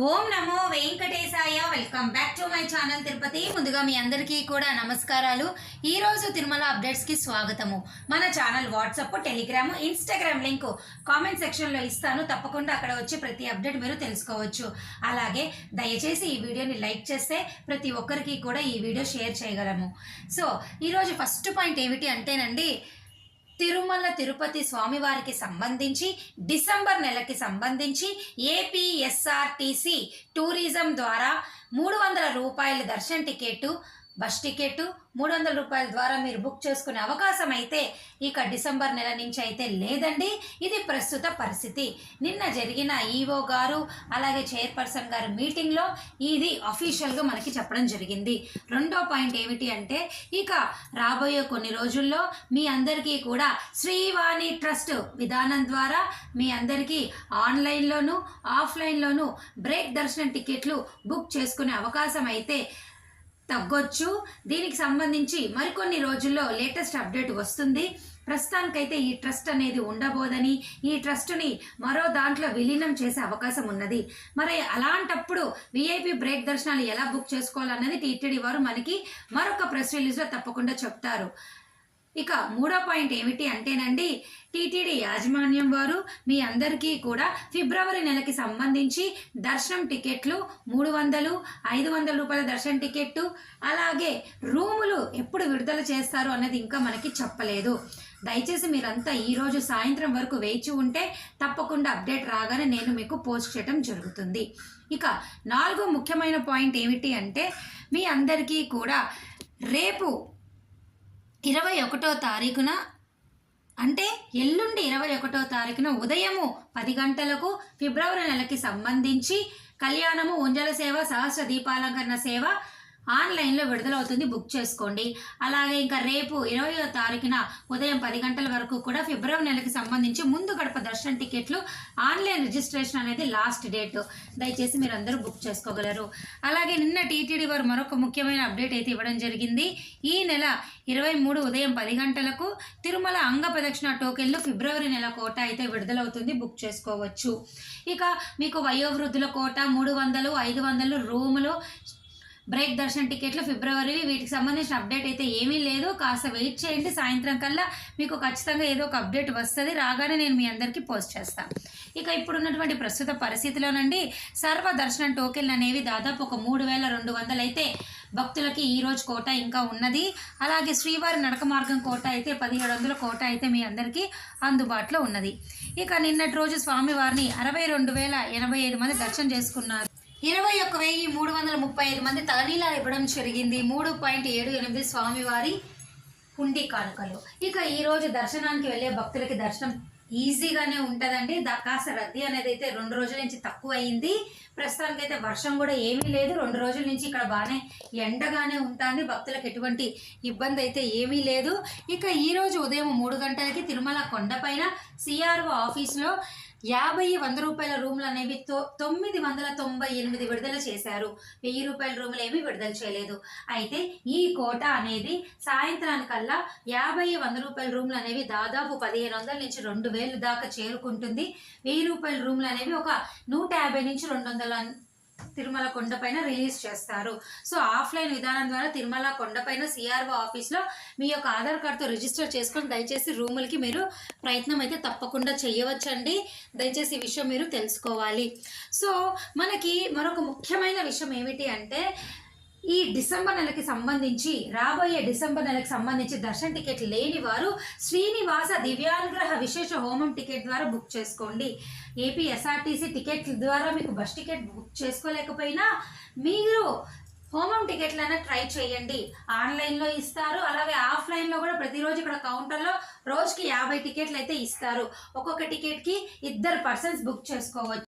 Om Namo Venkatesaya. Welcome back to my channel Tirupati. ముందుగా మీ అందరికీ కూడా నమస్కారాలు. ఈరోజు తిరుమల అప్డేట్స్కి స్వాగతము. మన channel WhatsApp, Telegram, Instagram link comment సెక్షన్లో ఇస్తాను. తప్పకుండా అక్కడ వచ్చి ప్రతి అప్డేట్ మీరు తెలుసుకోవచ్చు. అలాగే దయచేసి ఈ వీడియోని లైక్ చేస్తే ప్రతి ఒక్కరికి కూడా ఈ వీడియో షేర్ చేయగలము. సో ఈరోజు ఫస్ట్ పాయింట్ ఏమిటి అంటేనండి, తిరుమల తిరుపతి స్వామివారికి సంబంధించి డిసెంబర్ నెలకి సంబంధించి ఏపీఎస్ఆర్టీసీ టూరిజం ద్వారా 300 రూపాయల దర్శన టికెట్టు, బస్ టికెట్టు 300 రూపాయల ద్వారా మీరు బుక్ చేసుకునే అవకాశం అయితే ఇక డిసెంబర్ నెల నుంచి అయితే లేదండి. ఇది ప్రస్తుత పరిస్థితి. నిన్న జరిగిన ఈవో గారు అలాగే చైర్పర్సన్ గారు మీటింగ్లో ఇది అఫీషియల్గా మనకి చెప్పడం జరిగింది. రెండో పాయింట్ ఏమిటి అంటే, ఇక రాబోయే కొన్ని రోజుల్లో మీ అందరికీ కూడా శ్రీవాణి ట్రస్ట్ విధానం ద్వారా మీ అందరికీ ఆన్లైన్లోను ఆఫ్లైన్లోను బ్రేక్ దర్శనం టికెట్లు బుక్ చేసుకునే అవకాశం అయితే తగ్గొచ్చు. దీనికి సంబంధించి మరికొన్ని రోజుల్లో లేటెస్ట్ అప్డేట్ వస్తుంది. ప్రస్తుతానికైతే ఈ ట్రస్ట్ అనేది ఉండబోదని, ఈ ట్రస్ట్ని మరో దాంట్లో విలీనం చేసే అవకాశం ఉన్నది. మరి అలాంటప్పుడు విఐపి బ్రేక్ దర్శనాలు ఎలా బుక్ చేసుకోవాలన్నది టీటీడీ వారు మనకి మరొక ప్రెస్ రిలీజ్లో తప్పకుండా చెప్తారు. ఇక మూడో పాయింట్ ఏమిటి అంటేనండి, టీటీడీ యాజమాన్యం వారు మీ అందరికీ కూడా ఫిబ్రవరి నెలకి సంబంధించి దర్శనం టికెట్లు 300, 500 రూపాయల దర్శనం టికెట్టు, అలాగే రూములు ఎప్పుడు విడుదల చేస్తారు అన్నది ఇంకా మనకి చెప్పలేదు. దయచేసి మీరంతా ఈరోజు సాయంత్రం వరకు వేచి ఉంటే తప్పకుండా అప్డేట్ రాగానే నేను మీకు పోస్ట్ చేయడం జరుగుతుంది. ఇక నాలుగో ముఖ్యమైన పాయింట్ ఏమిటి అంటే, మీ అందరికీ కూడా రేపు 21వ తారీఖున అంటే ఎల్లుండి 21వ తారీఖున ఉదయము 10 గంటలకు ఫిబ్రవరి నెలకి సంబంధించి కళ్యాణము, ఉంజల సేవ, సహస్ర దీపాలంకరణ సేవ ఆన్లైన్లో విడుదలవుతుంది. బుక్ చేసుకోండి. అలాగే ఇంకా రేపు 20వ తారీఖున ఉదయం 10 గంటల వరకు కూడా ఫిబ్రవరి నెలకి సంబంధించి ముందు గడప దర్శన టికెట్లు ఆన్లైన్ రిజిస్ట్రేషన్ అనేది లాస్ట్ డేట్. దయచేసి మీరు అందరూ బుక్ చేసుకోగలరు. అలాగే నిన్న టీటీడీ వారు మరొక ముఖ్యమైన అప్డేట్ అయితే ఇవ్వడం జరిగింది. ఈ నెల 23 ఉదయం 10 గంటలకు తిరుమల అంగ ప్రదక్షిణ టోకెన్లు ఫిబ్రవరి నెల కోట అయితే విడుదలవుతుంది. బుక్ చేసుకోవచ్చు. ఇక మీకు వయోవృద్ధుల కోట 300, 500 రూములు బ్రేక్ దర్శన టికెట్లు ఫిబ్రవరి, వీటికి సంబంధించిన అప్డేట్ అయితే ఏమీ లేదు. కాస్త వెయిట్ చేయండి. సాయంత్రం కల్లా మీకు ఖచ్చితంగా ఏదో ఒక అప్డేట్ వస్తుంది. రాగానే నేను మీ అందరికీ పోస్ట్ చేస్తాను. ఇక ఇప్పుడున్నటువంటి ప్రస్తుత పరిస్థితిలోనండి సర్వ దర్శనం టోకెన్లు అనేవి దాదాపు ఒక 3200 అయితే భక్తులకి ఈరోజు కోట ఇంకా ఉన్నది. అలాగే శ్రీవారి నడక మార్గం కోట అయితే 1700 కోట అయితే మీ అందరికీ అందుబాటులో ఉన్నది. ఇక నిన్నటి రోజు స్వామివారిని 62,085 మంది దర్శనం చేసుకున్నారు. 21,335 మంది తలనీలాలు ఇవ్వడం జరిగింది. 3.78 స్వామివారి హుండీ కానుకలు. ఇక ఈరోజు దర్శనానికి వెళ్ళే భక్తులకి దర్శనం ఈజీగానే ఉంటుందండి. కాస్త రద్దీ అనేది అయితే 2 రోజుల నుంచి తక్కువ అయింది. ప్రస్తుతానికి అయితే వర్షం కూడా ఏమీ లేదు. 2 రోజుల నుంచి ఇక్కడ బాగానే ఎండగానే ఉంటుంది. భక్తులకు ఎటువంటి ఇబ్బంది అయితే ఏమీ లేదు. ఇక ఈరోజు ఉదయం 3 గంటలకి తిరుమల కొండపైన సిఆర్ఓ ఆఫీస్లో 50-100 రూపాయల రూములు అనేవి 998 విడుదల చేశారు. 1000 రూపాయల రూములు ఏమీ విడుదల చేయలేదు. అయితే ఈ కోట అనేది సాయంత్రానికల్లా 50-100 రూపాయల రూములు అనేవి దాదాపు 1500 నుంచి 2000 దాకా చేరుకుంటుంది. 1000 రూపాయల రూములు అనేవి ఒక 150 నుంచి 200 తిరుమల కొండపైన రిలీజ్ చేస్తారు. సో ఆఫ్లైన్ విధానం ద్వారా తిరుమల కొండపైన సిఆర్ఓ ఆఫీస్లో మీ యొక్క ఆధార్ కార్డుతో రిజిస్టర్ చేసుకొని దయచేసి రూములకి మీరు ప్రయత్నం అయితే తప్పకుండా చేయవచ్చండి. దయచేసి ఈ విషయం మీరు తెలుసుకోవాలి. సో మనకి మరొక ముఖ్యమైన విషయం ఏమిటి అంటే, ఈ డిసెంబర్ నెలకి సంబంధించి రాబోయే డిసెంబర్ నెలకి సంబంధించి దర్శన టికెట్ లేని వారు శ్రీనివాస దివ్యానుగ్రహ విశేష హోమం టికెట్ ద్వారా బుక్ చేసుకోండి. ఏపీఎస్ఆర్టీసీ టికెట్ ద్వారా మీకు బస్ టికెట్ బుక్ చేసుకోలేకపోయినా మీరు హోమం టికెట్లైనా ట్రై చేయండి. ఆన్లైన్లో ఇస్తారు. అలాగే ఆఫ్లైన్లో కూడా ప్రతిరోజు ఇక్కడ కౌంటర్లో రోజుకి 50 టికెట్లు అయితే ఇస్తారు. ఒక్కొక్క టికెట్కి 2 పర్సన్స్ బుక్ చేసుకోవచ్చు.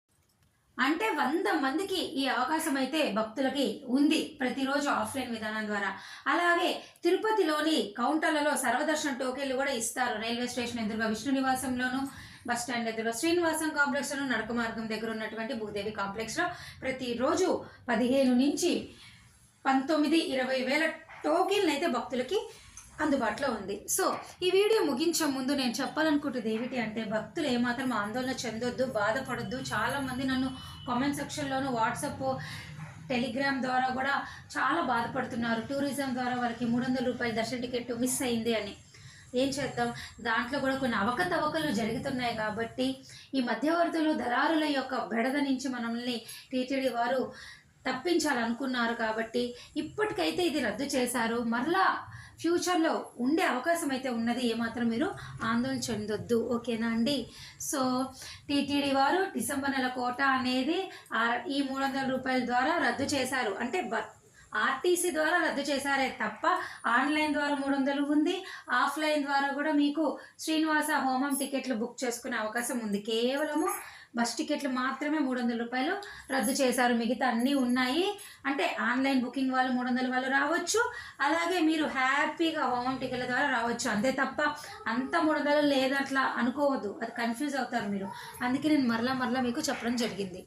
అంటే 100 మందికి ఈ అవకాశం అయితే భక్తులకి ఉంది ప్రతిరోజు ఆఫ్లైన్ విధానం ద్వారా. అలాగే తిరుపతిలోని కౌంటర్లలో సర్వదర్శన టోకెన్లు కూడా ఇస్తారు. రైల్వే స్టేషన్ ఎదురుగా విష్ణు నివాసంలోను, బస్ స్టాండ్ ఎదురుగా శ్రీనివాసం కాంప్లెక్స్లో, నడక మార్గం దగ్గర ఉన్నటువంటి భూదేవి కాంప్లెక్స్లో ప్రతిరోజు 15 నుంచి 19-20 వేల టోకెన్లు అయితే భక్తులకి అందుబాటులో ఉంది. సో ఈ వీడియో ముగించే ముందు నేను చెప్పాలనుకుంటుంది ఏమిటి అంటే, భక్తులు ఏమాత్రం ఆందోళన చెందొద్దు, బాధపడొద్దు. చాలామంది నన్ను కామెంట్ సెక్షన్లోను, వాట్సాప్, టెలిగ్రామ్ ద్వారా కూడా చాలా బాధపడుతున్నారు. టూరిజం ద్వారా వాళ్ళకి 300 రూపాయల దర్శన టికెట్ మిస్ అయింది అని. ఏం చేద్దాం, దాంట్లో కూడా కొన్ని అవకతవకలు జరుగుతున్నాయి. కాబట్టి ఈ మధ్యవర్తులు, దళారుల యొక్క బెడద నుంచి మనల్ని టీటీడీ వారు తప్పించాలనుకున్నారు. కాబట్టి ఇప్పటికైతే ఇది రద్దు చేశారు. మరలా ఫ్యూచర్లో ఉండే అవకాశం అయితే ఉన్నది. ఏమాత్రం మీరు ఆందోళన చెందొద్దు, ఓకేనా అండి? సో టీటీడీ వారు డిసెంబర్ నెల కోట అనేది ఈ 300 రూపాయల ద్వారా రద్దు చేశారు. అంటే ఆర్టీసీ ద్వారా రద్దు చేశారే తప్ప ఆన్లైన్ ద్వారా 300 ఉంది. ఆఫ్లైన్ ద్వారా కూడా మీకు శ్రీనివాస హోమం టికెట్లు బుక్ చేసుకునే అవకాశం ఉంది. కేవలము బస్ టికెట్లు మాత్రమే 300 రూపాయలు రద్దు చేశారు. మిగతా అన్నీ ఉన్నాయి. అంటే ఆన్లైన్ బుకింగ్ వాళ్ళు 300 వాళ్ళు రావచ్చు, అలాగే మీరు హ్యాపీగా హోమం టికెట్ల ద్వారా రావచ్చు. అంతే తప్ప అంత 300 లేదట్లా అనుకోవద్దు, అది కన్ఫ్యూజ్ అవుతారు మీరు. అందుకే నేను మరలా మీకు చెప్పడం జరిగింది,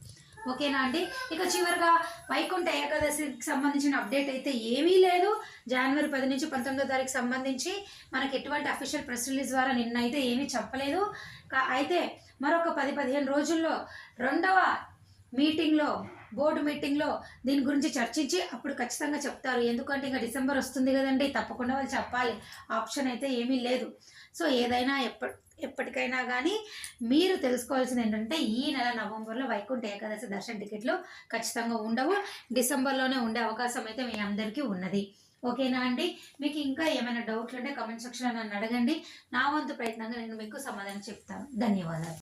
ఓకేనా అండి? ఇక చివరిగా వైకుంఠ ఏకాదశికి సంబంధించిన అప్డేట్ అయితే ఏమీ లేదు. జనవరి 10 నుంచి 19వ తారీఖు సంబంధించి మనకి ఎటువంటి అఫీషియల్ ప్రెస్ రిలీజ్ ద్వారా నిన్నైతే ఏమీ చెప్పలేదు. అయితే మరొక 10-15 రోజుల్లో 2వ మీటింగ్లో, బోర్డు మీటింగ్లో దీని గురించి చర్చించి అప్పుడు ఖచ్చితంగా చెప్తారు. ఎందుకంటే ఇంకా డిసెంబర్ వస్తుంది కదండి, తప్పకుండా వాళ్ళు చెప్పాలి. ఆప్షన్ అయితే ఏమీ లేదు. సో ఏదైనా ఎప్పటికైనా కానీ మీరు తెలుసుకోవాల్సింది ఏంటంటే, ఈ నెల నవంబర్లో వైకుంఠ ఏకాదశి దర్శన టికెట్లు ఖచ్చితంగా ఉండవు. డిసెంబర్లోనే ఉండే అవకాశం అయితే మీ అందరికీ ఉన్నది, ఓకేనా అండి? మీకు ఇంకా ఏమైనా డౌట్లు ఉంటే కామెంట్ సెక్షన్లో నన్ను అడగండి. నా వంతు ప్రయత్నంగా నేను మీకు సమాధానం చెప్తాను. ధన్యవాదాలు.